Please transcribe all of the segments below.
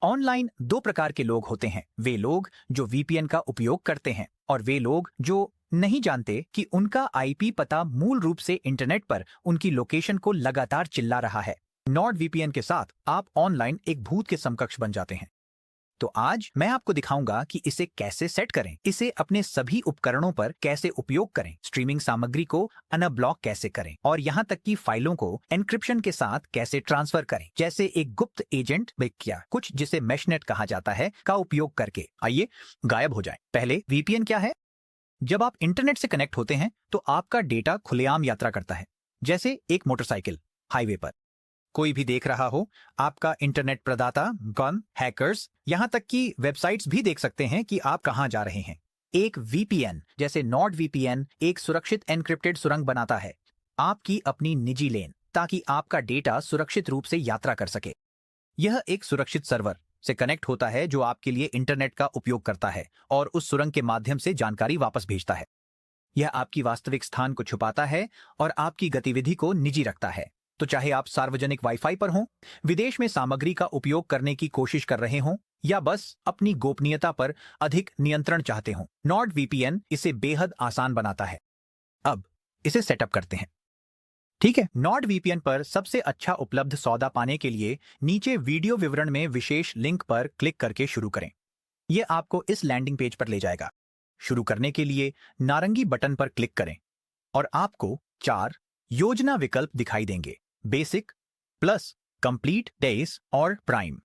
Online दो प्रकार के लोग होते हैं, वे लोग जो वीपीएन का उपयोग करते हैं और वे लोग जो नहीं जानते कि उनका आईपी पता मूल रूप से इंटरनेट पर उनकी लोकेशन को लगातार चिल्ला रहा है। नॉर्ड वीपीएन के साथ आप ऑनलाइन एक भूत के समकक्ष बन जाते हैं। तो आज मैं आपको दिखाऊंगा कि इसे कैसे सेट करें, इसे अपने सभी उपकरणों पर कैसे उपयोग करें, स्ट्रीमिंग सामग्री को अनब्लॉक कैसे करें और यहाँ तक कि फाइलों को एन्क्रिप्शन के साथ कैसे ट्रांसफर करें, जैसे एक गुप्त एजेंट या कुछ जिसे मैशनेट कहा जाता है का उपयोग करके। आइए गायब हो जाए। पहले वीपीएन क्या है? जब आप इंटरनेट से कनेक्ट होते हैं तो आपका डेटा खुलेआम यात्रा करता है, जैसे एक मोटरसाइकिल हाईवे पर। कोई भी देख रहा हो, आपका इंटरनेट प्रदाता, गन, हैकर्स, यहां तक कि वेबसाइट्स भी देख सकते हैं कि आप कहां जा रहे हैं। एक वीपीएन जैसे नॉर्ड वीपीएन एक सुरक्षित एन्क्रिप्टेड सुरंग बनाता है, आपकी अपनी निजी लेन, ताकि आपका डेटा सुरक्षित रूप से यात्रा कर सके। यह एक सुरक्षित सर्वर से कनेक्ट होता है जो आपके लिए इंटरनेट का उपयोग करता है और उस सुरंग के माध्यम से जानकारी वापस भेजता है। यह आपकी वास्तविक स्थान को छुपाता है और आपकी गतिविधि को निजी रखता है। तो चाहे आप सार्वजनिक वाईफाई पर हों, विदेश में सामग्री का उपयोग करने की कोशिश कर रहे हों या बस अपनी गोपनीयता पर अधिक नियंत्रण चाहते हों, नॉर्ड वीपीएन इसे बेहद आसान बनाता है। अब इसे सेटअप करते हैं। ठीक है, नॉर्ड वीपीएन पर सबसे अच्छा उपलब्ध सौदा पाने के लिए नीचे वीडियो विवरण में विशेष लिंक पर क्लिक करके शुरू करें। यह आपको इस लैंडिंग पेज पर ले जाएगा। शुरू करने के लिए नारंगी बटन पर क्लिक करें और आपको 4 योजना विकल्प दिखाई देंगे: बेसिक, प्लस, कंप्लीट, डेज और प्राइम।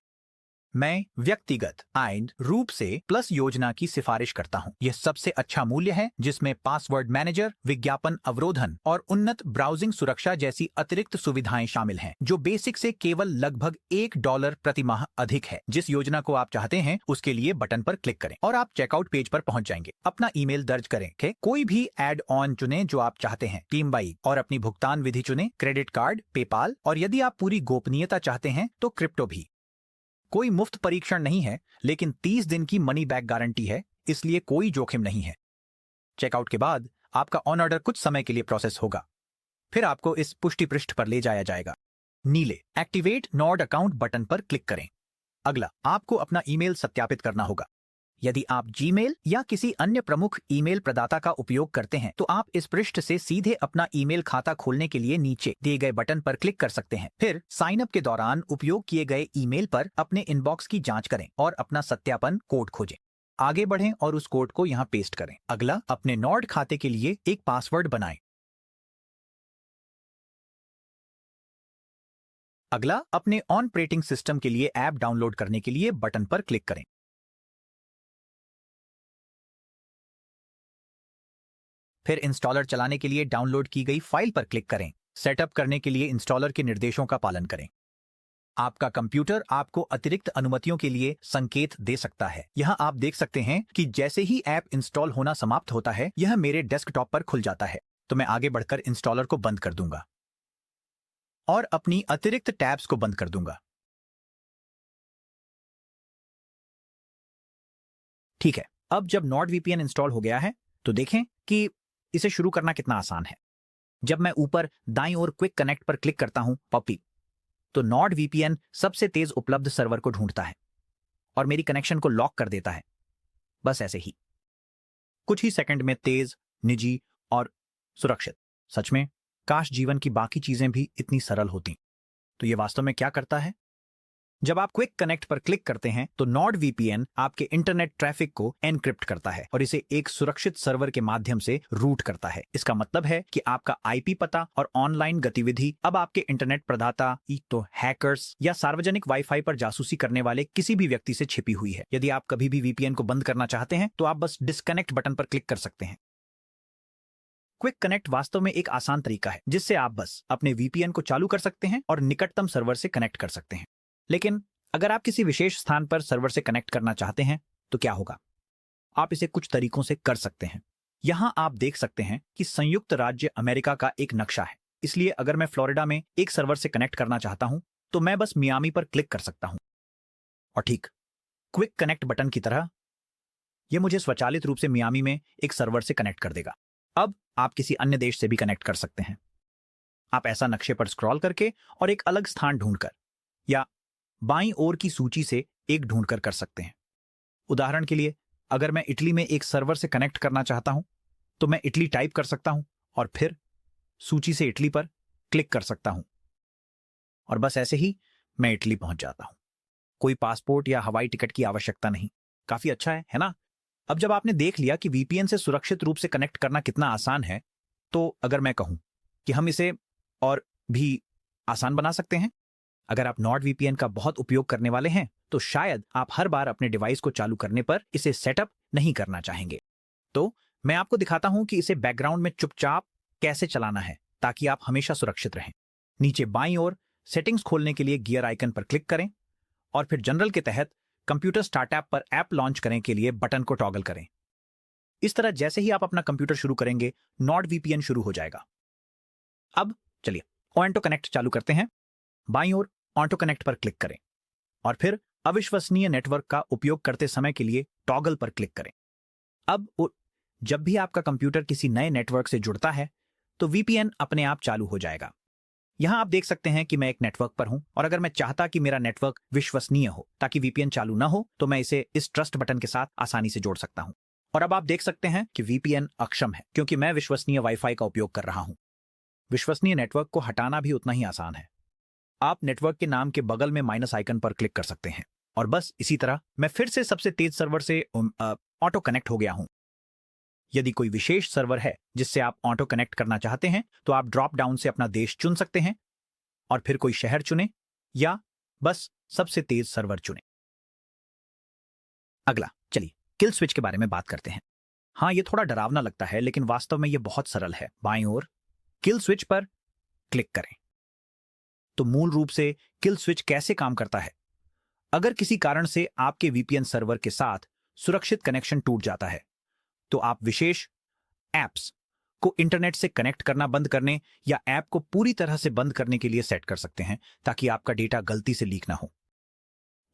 मैं व्यक्तिगत रूप से प्लस योजना की सिफारिश करता हूं। यह सबसे अच्छा मूल्य है जिसमें पासवर्ड मैनेजर, विज्ञापन अवरोधन और उन्नत ब्राउजिंग सुरक्षा जैसी अतिरिक्त सुविधाएं शामिल हैं, जो बेसिक से केवल लगभग $1 प्रति माह अधिक है। जिस योजना को आप चाहते हैं उसके लिए बटन पर क्लिक करें और आप चेकआउट पेज पर पहुंच जाएंगे। अपना ईमेल दर्ज करें, कोई भी एड ऑन चुनें जो आप चाहते हैं, टीम बाई, और अपनी भुगतान विधि चुनें, क्रेडिट कार्ड, पेपाल, और यदि आप पूरी गोपनीयता चाहते हैं तो क्रिप्टो भी। कोई मुफ्त परीक्षण नहीं है, लेकिन 30 दिन की मनी बैक गारंटी है, इसलिए कोई जोखिम नहीं है। चेकआउट के बाद आपका ऑन ऑर्डर कुछ समय के लिए प्रोसेस होगा, फिर आपको इस पुष्टि पृष्ठ पर ले जाया जाएगा। नीले एक्टिवेट नॉर्ड अकाउंट बटन पर क्लिक करें। अगला, आपको अपना ईमेल सत्यापित करना होगा। यदि आप जीमेल या किसी अन्य प्रमुख ईमेल प्रदाता का उपयोग करते हैं तो आप इस पृष्ठ से सीधे अपना ईमेल खाता खोलने के लिए नीचे दिए गए बटन पर क्लिक कर सकते हैं। फिर साइन अप के दौरान उपयोग किए गए ईमेल पर अपने इनबॉक्स की जांच करें और अपना सत्यापन कोड खोजें। आगे बढ़ें और उस कोड को यहां पेस्ट करें। अगला, अपने नॉर्ड खाते के लिए एक पासवर्ड बनाएं। अगला, अपने ऑपरेटिंग सिस्टम के लिए ऐप डाउनलोड करने के लिए बटन पर क्लिक करें। फिर इंस्टॉलर चलाने के लिए डाउनलोड की गई फाइल पर क्लिक करें। सेटअप करने के लिए इंस्टॉलर के निर्देशों का पालन करें। आपका कंप्यूटर आपको अतिरिक्त अनुमतियों के लिए संकेत दे सकता है। यहां आप देख सकते हैं कि जैसे ही ऐप इंस्टॉल होना समाप्त होता है, यह मेरे डेस्कटॉप पर खुल जाता है। तो मैं आगे बढ़कर इंस्टॉलर को बंद कर दूंगा और अपनी अतिरिक्त टैब्स को बंद कर दूंगा। ठीक है, अब जब नॉर्ड वीपीएन इंस्टॉल हो गया है तो देखें कि इसे शुरू करना कितना आसान है। जब मैं ऊपर दाईं ओर क्विक कनेक्ट पर क्लिक करता हूं पॉपी, तो नॉर्ड वीपीएन सबसे तेज उपलब्ध सर्वर को ढूंढता है और मेरी कनेक्शन को लॉक कर देता है। बस ऐसे ही, कुछ ही सेकंड में तेज, निजी और सुरक्षित। सच में काश जीवन की बाकी चीजें भी इतनी सरल होती। तो ये वास्तव में क्या करता है? जब आप क्विक कनेक्ट पर क्लिक करते हैं तो नॉर्ड वीपीएन आपके इंटरनेट ट्रैफिक को एनक्रिप्ट करता है और इसे एक सुरक्षित सर्वर के माध्यम से रूट करता है। इसका मतलब है कि आपका आईपी पता और ऑनलाइन गतिविधि अब आपके इंटरनेट प्रदाता, तो हैकर्स या सार्वजनिक वाईफाई पर जासूसी करने वाले किसी भी व्यक्ति से छिपी हुई है। यदि आप कभी भी वीपीएन को बंद करना चाहते हैं तो आप बस डिस्कनेक्ट बटन पर क्लिक कर सकते हैं। क्विक कनेक्ट वास्तव में एक आसान तरीका है जिससे आप बस अपने वीपीएन को चालू कर सकते हैं और निकटतम सर्वर से कनेक्ट कर सकते हैं। लेकिन अगर आप किसी विशेष स्थान पर सर्वर से कनेक्ट करना चाहते हैं तो क्या होगा? आप इसे कुछ तरीकों से कर सकते हैं। यहां आप देख सकते हैं कि संयुक्त राज्य अमेरिका का एक नक्शा है। इसलिए अगर मैं फ्लोरिडा में एक सर्वर से कनेक्ट करना चाहता हूं तो मैं बस मियामी पर क्लिक कर सकता हूं और ठीक क्विक कनेक्ट बटन की तरह यह मुझे स्वचालित रूप से मियामी में एक सर्वर से कनेक्ट कर देगा। अब आप किसी अन्य देश से भी कनेक्ट कर सकते हैं। आप ऐसा नक्शे पर स्क्रॉल करके और एक अलग स्थान ढूंढकर या बाईं ओर की सूची से एक ढूंढकर कर सकते हैं। उदाहरण के लिए, अगर मैं इटली में एक सर्वर से कनेक्ट करना चाहता हूं तो मैं इटली टाइप कर सकता हूं और फिर सूची से इटली पर क्लिक कर सकता हूं और बस ऐसे ही मैं इटली पहुंच जाता हूं। कोई पासपोर्ट या हवाई टिकट की आवश्यकता नहीं। काफी अच्छा है ना? अब जब आपने देख लिया कि वीपीएन से सुरक्षित रूप से कनेक्ट करना कितना आसान है, तो अगर मैं कहूं कि हम इसे और भी आसान बना सकते हैं। अगर आप नॉर्ड वीपीएन का बहुत उपयोग करने वाले हैं तो शायद आप हर बार अपने डिवाइस को चालू करने पर इसे सेटअप नहीं करना चाहेंगे। तो मैं आपको दिखाता हूं कि इसे बैकग्राउंड में चुपचाप कैसे चलाना है ताकि आप हमेशा सुरक्षित रहें। नीचे बाईं ओर सेटिंग्स खोलने के लिए गियर आइकन पर क्लिक करें और फिर जनरल के तहत कंप्यूटर स्टार्ट ऐप पर ऐप लॉन्च करने के लिए बटन को टॉगल करें। इस तरह जैसे ही आप अपना कंप्यूटर शुरू करेंगे, नॉर्ड वीपीएन शुरू हो जाएगा। अब चलिए ऑटो कनेक्ट चालू करते हैं। बाईं ओर ऑटो कनेक्ट पर क्लिक करें और फिर अविश्वसनीय नेटवर्क का उपयोग करते समय के लिए टॉगल पर क्लिक करें। अब जब भी आपका कंप्यूटर किसी नए नेटवर्क से जुड़ता है तो वीपीएन अपने आप चालू हो जाएगा। यहां आप देख सकते हैं कि मैं एक नेटवर्क पर हूं और अगर मैं चाहता कि मेरा नेटवर्क विश्वसनीय हो ताकि वीपीएन चालू ना हो तो मैं इसे इस ट्रस्ट बटन के साथ आसानी से जोड़ सकता हूं। और अब आप देख सकते हैं कि वीपीएन अक्षम है क्योंकि मैं विश्वसनीय वाईफाई का उपयोग कर रहा हूं। विश्वसनीय नेटवर्क को हटाना भी उतना ही आसान है। आप नेटवर्क के नाम के बगल में माइनस आइकन पर क्लिक कर सकते हैं और बस इसी तरह मैं फिर से सबसे तेज सर्वर से ऑटो कनेक्ट हो गया हूं। यदि कोई विशेष सर्वर है जिससे आप ऑटो कनेक्ट करना चाहते हैं तो आप ड्रॉप डाउन से अपना देश चुन सकते हैं और फिर कोई शहर चुनें या बस सबसे तेज सर्वर चुनें। अगला चलिए किल स्विच के बारे में बात करते हैं। हाँ, ये थोड़ा डरावना लगता है लेकिन वास्तव में ये बहुत सरल है। बाईं ओर किल स्विच पर क्लिक करें। तो मूल रूप से किल स्विच कैसे काम करता है? अगर किसी कारण से आपके वीपीएन सर्वर के साथ सुरक्षित कनेक्शन टूट जाता है तो आप विशेष ऐप्स को इंटरनेट से कनेक्ट करना बंद करने या ऐप को पूरी तरह से बंद करने के लिए सेट कर सकते हैं ताकि आपका डेटा गलती से लीक ना हो।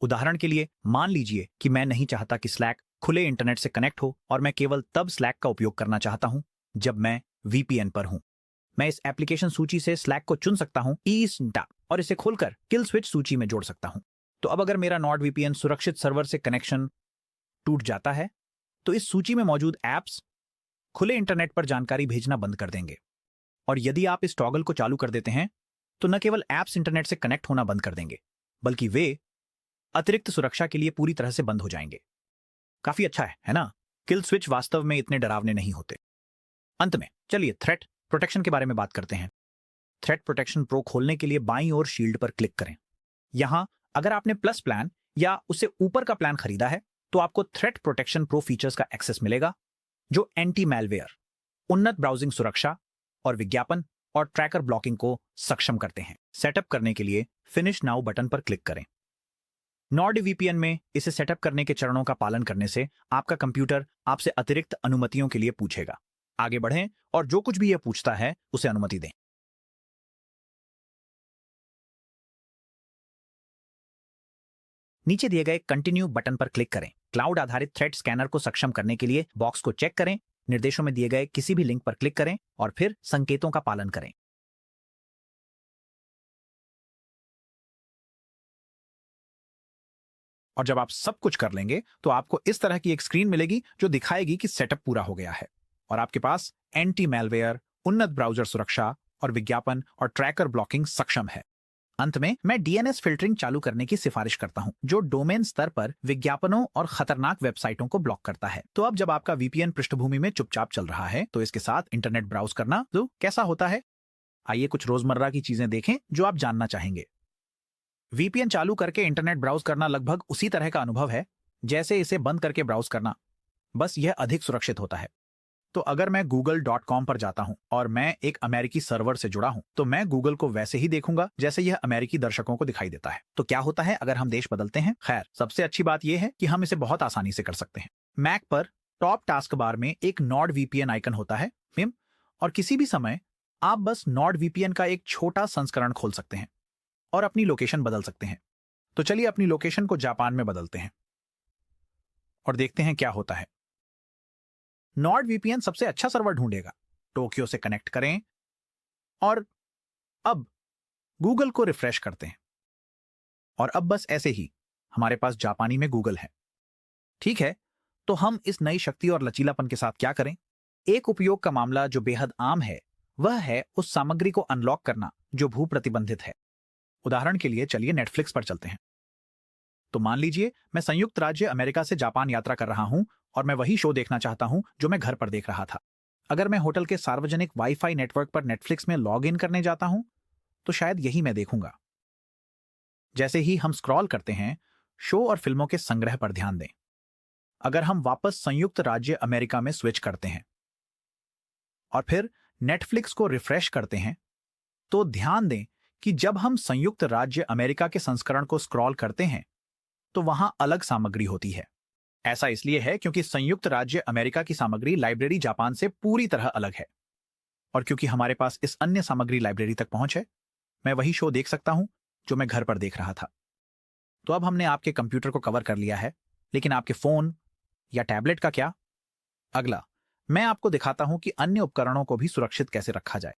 उदाहरण के लिए, मान लीजिए कि मैं नहीं चाहता कि स्लैक खुले इंटरनेट से कनेक्ट हो और मैं केवल तब स्लैक का उपयोग करना चाहता हूं जब मैं वीपीएन पर हूं। मैं इस एप्लीकेशन सूची से स्लैक को चुन सकता हूं और इसे खोलकर किल स्विच सूची में जोड़ सकता हूं। तो अब अगर मेरा नॉर्ड वीपीएन सुरक्षित सर्वर से कनेक्शन टूट जाता है तो इस सूची में मौजूद ऐप्स खुले इंटरनेट पर जानकारी भेजना बंद कर देंगे। और यदि आप इस टॉगल को चालू कर देते हैं तो न केवल ऐप्स इंटरनेट से कनेक्ट होना बंद कर देंगे बल्कि वे अतिरिक्त सुरक्षा के लिए पूरी तरह से बंद हो जाएंगे। काफी अच्छा है ना? किल स्विच वास्तव में इतने डरावने नहीं होते। अंत में चलिए थ्रेट प्रोटेक्शन के बारे में बात करते हैं। थ्रेट प्रोटेक्शन प्रो खोलने के लिए बाईं ओर शील्ड पर क्लिक करें। यहां अगर आपने प्लस प्लान या उससे ऊपर का प्लान खरीदा है तो आपको थ्रेट प्रोटेक्शन प्रो फीचर्स का एक्सेस मिलेगा जो एंटी मैलवेयर, उन्नत ब्राउजिंग सुरक्षा और विज्ञापन और ट्रैकर ब्लॉकिंग को सक्षम करते हैं। सेटअप करने के लिए फिनिश नाउ बटन पर क्लिक करें। नॉर्ड वीपीएन में इसे सेटअप करने के चरणों का पालन करने से आपका कंप्यूटर आपसे अतिरिक्त अनुमतियों के लिए पूछेगा। आगे बढ़ें और जो कुछ भी यह पूछता है उसे अनुमति दें। नीचे दिए गए कंटिन्यू बटन पर क्लिक करें। क्लाउड आधारित थ्रेट स्कैनर को सक्षम करने के लिए बॉक्स को चेक करें, निर्देशों में दिए गए किसी भी लिंक पर क्लिक करें और फिर संकेतों का पालन करें। और जब आप सब कुछ कर लेंगे तो आपको इस तरह की एक स्क्रीन मिलेगी जो दिखाएगी कि सेटअप पूरा हो गया है और आपके पास एंटी मैलवेयर, उन्नत ब्राउजर सुरक्षा और विज्ञापन और ट्रैकर ब्लॉकिंग सक्षम है। अंत में मैं डीएनएस फिल्टरिंग चालू करने की सिफारिश करता हूं जो डोमेन स्तर पर विज्ञापनों और खतरनाक वेबसाइटों को ब्लॉक करता है। तो अब जब आपका वीपीएन पृष्ठभूमि में चुपचाप चल रहा है तो इसके साथ इंटरनेट ब्राउज करना तो कैसा होता है? आइए कुछ रोजमर्रा की चीजें देखें जो आप जानना चाहेंगे। वीपीएन चालू करके इंटरनेट ब्राउज करना लगभग उसी तरह का अनुभव है जैसे इसे बंद करके ब्राउज करना, बस यह अधिक सुरक्षित होता है। तो अगर मैं google.com पर जाता हूं और मैं एक अमेरिकी सर्वर से जुड़ा हूं तो मैं गूगल को वैसे ही देखूंगा जैसे यह अमेरिकी दर्शकों को दिखाई देता है। तो क्या होता है अगर हम देश बदलते हैं? खैर, सबसे अच्छी बात यह है कि हम इसे बहुत आसानी से कर सकते हैं। मैक पर टॉप टास्क बार में एक नॉर्ड वीपीएन आइकन होता है और किसी भी समय आप बस नॉर्ड वीपीएन का एक छोटा संस्करण खोल सकते हैं और अपनी लोकेशन बदल सकते हैं। तो चलिए अपनी लोकेशन को जापान में बदलते हैं और देखते हैं क्या होता है। नॉर्ड वीपीएन सबसे अच्छा सर्वर ढूंढेगा, टोक्यो से कनेक्ट करें और अब गूगल को रिफ्रेश करते हैं और अब बस ऐसे ही हमारे पास जापानी में गूगल है। ठीक है, तो हम इस नई शक्ति और लचीलापन के साथ क्या करें? एक उपयोग का मामला जो बेहद आम है वह है उस सामग्री को अनलॉक करना जो भू प्रतिबंधित है। उदाहरण के लिए चलिए नेटफ्लिक्स पर चलते हैं। तो मान लीजिए मैं संयुक्त राज्य अमेरिका से जापान यात्रा कर रहा हूं और मैं वही शो देखना चाहता हूं जो मैं घर पर देख रहा था। अगर मैं होटल के सार्वजनिक वाईफाई नेटवर्क पर नेटफ्लिक्स में लॉग इन करने जाता हूं तो शायद यही मैं देखूंगा। जैसे ही हम स्क्रॉल करते हैं, शो और फिल्मों के संग्रह पर ध्यान दें। अगर हम वापस संयुक्त राज्य अमेरिका में स्विच करते हैं और फिर नेटफ्लिक्स को रिफ्रेश करते हैं, तो ध्यान दें कि जब हम संयुक्त राज्य अमेरिका के संस्करण को स्क्रॉल करते हैं तो वहां अलग सामग्री होती है। ऐसा इसलिए है क्योंकि संयुक्त राज्य अमेरिका की सामग्री लाइब्रेरी जापान से पूरी तरह अलग है, और क्योंकि हमारे पास इस अन्य सामग्री लाइब्रेरी तक पहुंच है, मैं वही शो देख सकता हूं जो मैं घर पर देख रहा था। तो अब हमने आपके कंप्यूटर को कवर कर लिया है, लेकिन आपके फोन या टैबलेट का क्या? अगला, मैं आपको दिखाता हूं कि अन्य उपकरणों को भी सुरक्षित कैसे रखा जाए।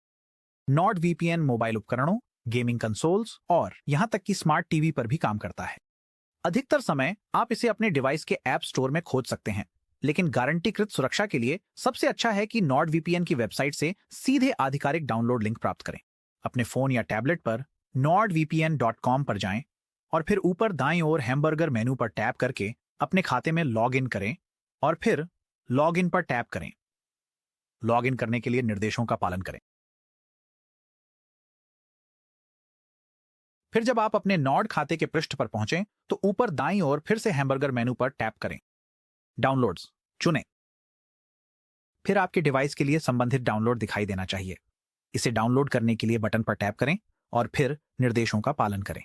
नॉर्ड वीपीएन मोबाइल उपकरणों, गेमिंग कंसोल्स और यहां तक कि स्मार्ट टीवी पर भी काम करता है। अधिकतर समय आप इसे अपने डिवाइस के ऐप स्टोर में खोज सकते हैं, लेकिन गारंटीकृत सुरक्षा के लिए सबसे अच्छा है कि नॉर्ड वीपीएन की वेबसाइट से सीधे आधिकारिक डाउनलोड लिंक प्राप्त करें। अपने फोन या टैबलेट पर nordvpn.com पर जाएं और फिर ऊपर दाईं ओर हैमबर्गर मेनू पर टैप करके अपने खाते में लॉग इन करें और फिर लॉग इन पर टैप करें। लॉग इन करने के लिए निर्देशों का पालन करें। फिर जब आप अपने नॉर्ड खाते के पृष्ठ पर पहुंचें तो ऊपर दाईं ओर फिर से हैमबर्गर मेनू पर टैप करें। डाउनलोड्स चुनें। फिर आपके डिवाइस के लिए संबंधित डाउनलोड दिखाई देना चाहिए। इसे डाउनलोड करने के लिए बटन पर टैप करें और फिर निर्देशों का पालन करें।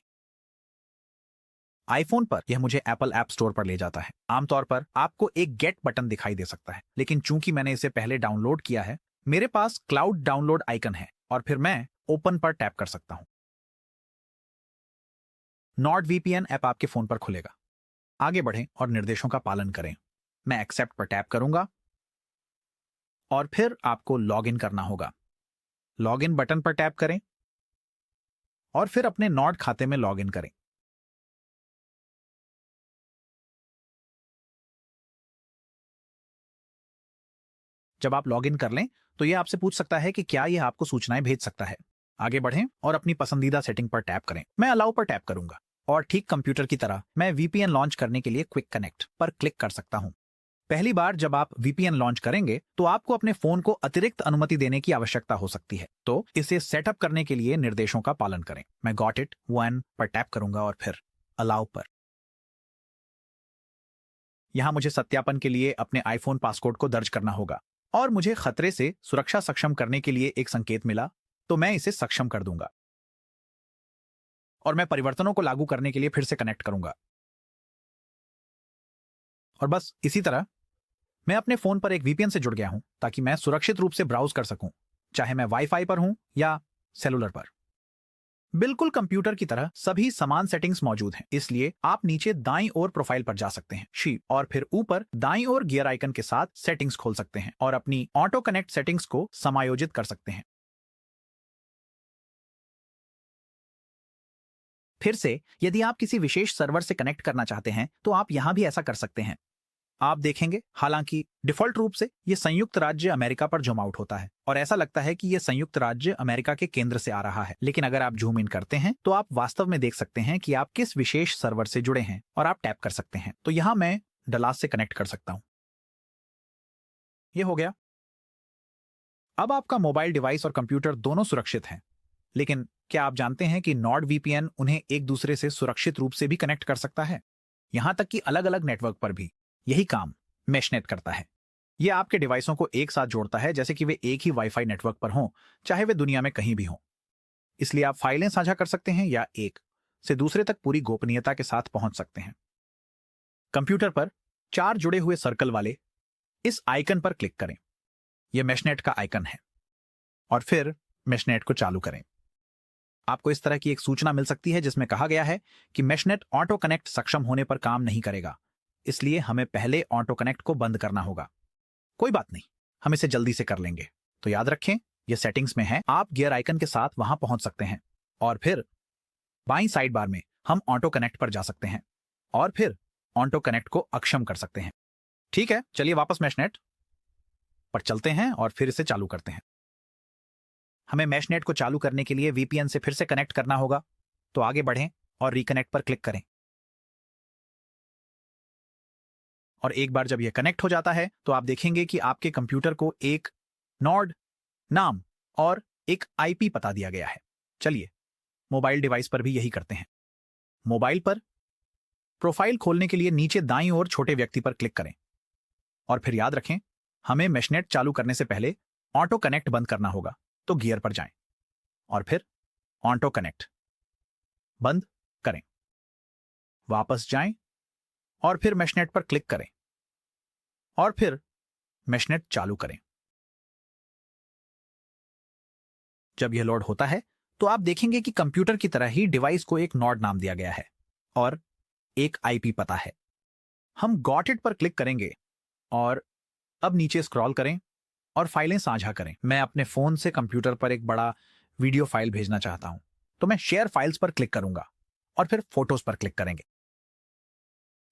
आईफोन पर यह मुझे एप्पल ऐप स्टोर पर ले जाता है। आमतौर पर आपको एक गेट बटन दिखाई दे सकता है, लेकिन चूंकि मैंने इसे पहले डाउनलोड किया है, मेरे पास क्लाउड डाउनलोड आइकन है और फिर मैं ओपन पर टैप कर सकता हूं। नॉर्ड वीपीएन ऐप आपके फोन पर खुलेगा। आगे बढ़ें और निर्देशों का पालन करें। मैं एक्सेप्ट पर टैप करूंगा और फिर आपको लॉग इन करना होगा। लॉग इन बटन पर टैप करें और फिर अपने नॉर्ड खाते में लॉग इन करें। जब आप लॉग इन कर लें तो यह आपसे पूछ सकता है कि क्या यह आपको सूचनाएं भेज सकता है। आगे बढ़ें और अपनी पसंदीदा सेटिंग पर टैप करें। मैं अलाउ पर टैप करूंगा और ठीक कंप्यूटर की तरह मैं वीपीएन लॉन्च करने के लिए क्विक कनेक्ट पर क्लिक कर सकता हूं। पहली बार जब आप वीपीएन लॉन्च करेंगे तो आपको अपने फोन को अतिरिक्त अनुमति देने की आवश्यकता हो सकती है, तो इसे सेटअप करने के लिए निर्देशों का पालन करें। मैं गॉट इट 1 पर टैप करूंगा और फिर अलाउ पर। यहां मुझे सत्यापन के लिए अपने आईफोन पासकोड को दर्ज करना होगा और मुझे खतरे से सुरक्षा सक्षम करने के लिए एक संकेत मिला, तो मैं इसे सक्षम कर दूंगा और मैं परिवर्तनों को लागू करने के लिए फिर से कनेक्ट करूंगा। और बस इसी तरह मैं अपने फोन पर एक वीपीएन से जुड़ गया हूं ताकि मैं सुरक्षित रूप से ब्राउज कर सकूं, चाहे मैं वाईफाई पर हूं या सेलुलर पर। बिल्कुल कंप्यूटर की तरह सभी समान सेटिंग्स मौजूद हैं, इसलिए आप नीचे दाईं ओर प्रोफाइल पर जा सकते हैं शीट और फिर ऊपर दाईं ओर गियर आइकन के साथ सेटिंग्स खोल सकते हैं और अपनी ऑटो कनेक्ट सेटिंग्स को समायोजित कर सकते हैं। फिर से यदि आप किसी विशेष सर्वर से कनेक्ट करना चाहते हैं तो आप यहां भी ऐसा कर सकते हैं। आप देखेंगे हालांकि डिफॉल्ट रूप से यह संयुक्त राज्य अमेरिका पर जूम आउट होता है और ऐसा लगता है कि यह संयुक्त राज्य अमेरिका के केंद्र से आ रहा है, लेकिन अगर आप जूम इन करते हैं तो आप वास्तव में देख सकते हैं कि आप किस विशेष सर्वर से जुड़े हैं और आप टैप कर सकते हैं। तो यहां मैं डलास से कनेक्ट कर सकता हूं। यह हो गया। अब आपका मोबाइल डिवाइस और कंप्यूटर दोनों सुरक्षित हैं, लेकिन क्या आप जानते हैं कि नॉर्ड वीपीएन उन्हें एक दूसरे से सुरक्षित रूप से भी कनेक्ट कर सकता है, यहां तक कि अलग अलग नेटवर्क पर भी। यही काम मेशनेट करता है। यह आपके डिवाइसों को एक साथ जोड़ता है जैसे कि वे एक ही वाईफाई नेटवर्क पर हों, चाहे वे दुनिया में कहीं भी हों। इसलिए आप फाइलें साझा कर सकते हैं या एक से दूसरे तक पूरी गोपनीयता के साथ पहुंच सकते हैं। कंप्यूटर पर 4 जुड़े हुए सर्कल वाले इस आइकन पर क्लिक करें। यह मेशनेट का आइकन है और फिर मेशनेट को चालू करें। आपको इस तरह की एक सूचना मिल सकती है जिसमें कहा गया है कि मेशनेट ऑटो कनेक्ट सक्षम होने पर काम नहीं करेगा, इसलिए हमें पहले ऑटो कनेक्ट को बंद करना होगा। कोई बात नहीं, हम इसे जल्दी से कर लेंगे। तो याद रखें, यह सेटिंग्स में है। आप गियर आइकन के साथ वहां पहुंच सकते हैं और फिर बाईं साइड बार में हम ऑटो कनेक्ट पर जा सकते हैं। और फिर ऑटो कनेक्ट को अक्षम कर सकते हैं। ठीक है, चलिए वापस मैशनेट पर चलते हैं और फिर इसे चालू करते हैं। हमें मैशनेट को चालू करने के लिए वीपीएन से फिर से कनेक्ट करना होगा, तो आगे बढ़ें और रिकनेक्ट पर क्लिक करें। और एक बार जब यह कनेक्ट हो जाता है तो आप देखेंगे कि आपके कंप्यूटर को एक नॉड नाम और एक आईपी पता दिया गया है। चलिए मोबाइल डिवाइस पर भी यही करते हैं। मोबाइल पर प्रोफाइल खोलने के लिए नीचे दाईं ओर छोटे व्यक्ति पर क्लिक करें और फिर याद रखें हमें मैशनेट चालू करने से पहले ऑटो कनेक्ट बंद करना होगा। तो गियर पर जाएं और फिर ऑटो कनेक्ट बंद करें, वापस जाएं और फिर मैशनेट पर क्लिक करें और फिर मैशनेट चालू करें। जब यह लोड होता है तो आप देखेंगे कि कंप्यूटर की तरह ही डिवाइस को एक नॉड नाम दिया गया है और एक आईपी पता है। हम गॉट इट पर क्लिक करेंगे और अब नीचे स्क्रॉल करें और फाइलें साझा करें। मैं अपने फोन से कंप्यूटर पर एक बड़ा वीडियो फाइल भेजना चाहता हूं, तो मैं शेयर फाइल्स पर क्लिक करूंगा और फिर फोटोज पर क्लिक करेंगे।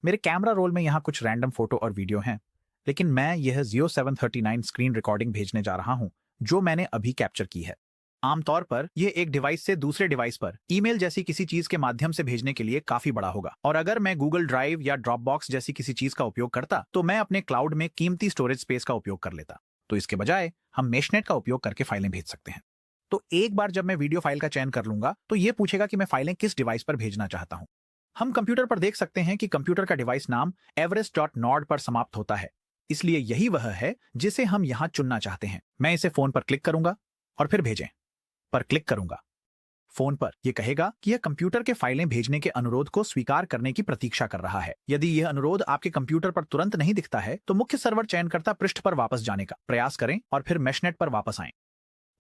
मेरे कैमरा रोल में यहां कुछ रैंडम फोटो और वीडियो हैं, लेकिन मैं यह Zio 739 स्क्रीन रिकॉर्डिंग भेजने जा रहा हूं जो मैंने अभी कैप्चर की है। आमतौर पर यह एक डिवाइस से दूसरे डिवाइस पर ईमेल जैसी किसी चीज के माध्यम से भेजने के लिए काफी बड़ा होगा, और अगर मैं गूगल ड्राइव या ड्रॉपबॉक्स जैसी किसी चीज का उपयोग करता तो मैं अपने क्लाउड में कीमती स्टोरेज स्पेस का उपयोग कर लेता। तो इसके बजाय हम मैशनेट का उपयोग करके फाइलें भेज सकते हैं। तो एक बार जब मैं वीडियो फाइल का चयन कर लूंगा तो यह पूछेगा कि मैं फाइलें किस डिवाइस पर भेजना चाहता हूं। हम कंप्यूटर पर देख सकते हैं कि कंप्यूटर का डिवाइस नाम everest.nord पर समाप्त होता है, इसलिए यही वह है जिसे हम यहां चुनना चाहते हैं। मैं इसे फोन पर क्लिक करूंगा और फिर भेजें पर क्लिक करूंगा। फोन पर यह कहेगा कि यह कंप्यूटर के फाइलें भेजने के अनुरोध को स्वीकार करने की प्रतीक्षा कर रहा है। यदि यह अनुरोध आपके कंप्यूटर पर तुरंत नहीं दिखता है तो मुख्य सर्वर चयनकर्ता पृष्ठ पर वापस जाने का प्रयास करें और फिर मैशनेट पर वापस आएं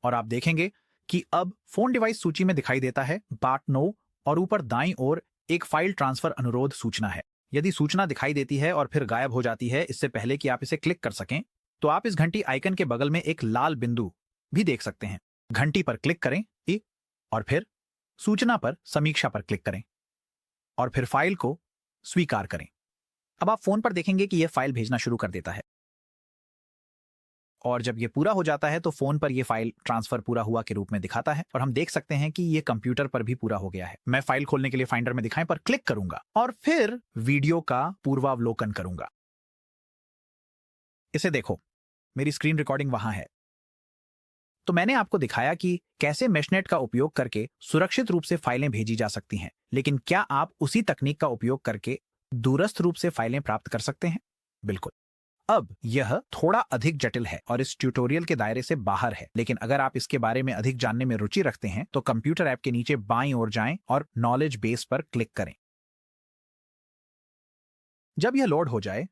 और आप देखेंगे कि अब फोन डिवाइस सूची में दिखाई देता है बाट नो और ऊपर दाईं ओर एक फाइल ट्रांसफर अनुरोध सूचना है। यदि सूचना दिखाई देती है और फिर गायब हो जाती है इससे पहले कि आप इसे क्लिक कर सकें, तो आप इस घंटी आइकन के बगल में एक लाल बिंदु भी देख सकते हैं। घंटी पर क्लिक करें और फिर सूचना पर समीक्षा पर क्लिक करें और फिर फाइल को स्वीकार करें। अब आप फोन पर देखेंगे कि यह फाइल भेजना शुरू कर देता है और जब यह पूरा हो जाता है तो फोन पर यह फाइल ट्रांसफर पूरा हुआ के रूप में दिखाता है और हम देख सकते हैं कि यह कंप्यूटर पर भी पूरा हो गया है। मैं फाइल खोलने के लिए फाइंडर में दिखाएं पर क्लिक करूंगा और फिर वीडियो का पूर्वावलोकन करूंगा। इसे देखो, मेरी स्क्रीन रिकॉर्डिंग वहां है। तो मैंने आपको दिखाया कि कैसे मैशनेट का उपयोग करके सुरक्षित रूप से फाइलें भेजी जा सकती हैं, लेकिन क्या आप उसी तकनीक का उपयोग करके दूरस्थ रूप से फाइलें प्राप्त कर सकते हैं? बिल्कुल। अब यह थोड़ा अधिक जटिल है और इस ट्यूटोरियल के दायरे से बाहर है, लेकिन अगर आप इसके बारे में अधिक जानने में रुचि रखते हैं तो कंप्यूटर ऐप के नीचे बाईं ओर जाएं और नॉलेज बेस पर क्लिक करें। जब यह लोड हो जाए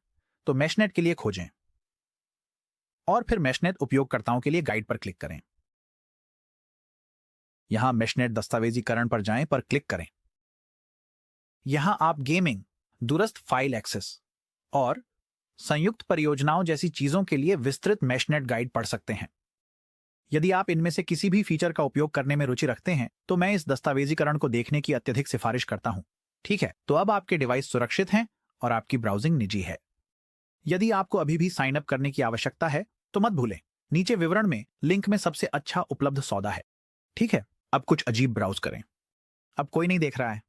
तो मैशनेट के लिए खोजें और फिर मैशनेट उपयोगकर्ताओं के लिए गाइड पर क्लिक करें। यहां मैशनेट दस्तावेजीकरण पर जाएं पर क्लिक करें। यहां आप गेमिंग, दूरस्थ फाइल एक्सेस और संयुक्त परियोजनाओं जैसी चीजों के लिए विस्तृत मैशनेट गाइड पढ़ सकते हैं। यदि आप इनमें से किसी भी फीचर का उपयोग करने में रुचि रखते हैं तो मैं इस दस्तावेजीकरण को देखने की अत्यधिक सिफारिश करता हूं। ठीक है, तो अब आपके डिवाइस सुरक्षित हैं और आपकी ब्राउजिंग निजी है। यदि आपको अभी भी साइन अप करने की आवश्यकता है तो मत भूलें, नीचे विवरण में लिंक में सबसे अच्छा उपलब्ध सौदा है। ठीक है, अब कुछ अजीब ब्राउज करें। अब कोई नहीं देख रहा है।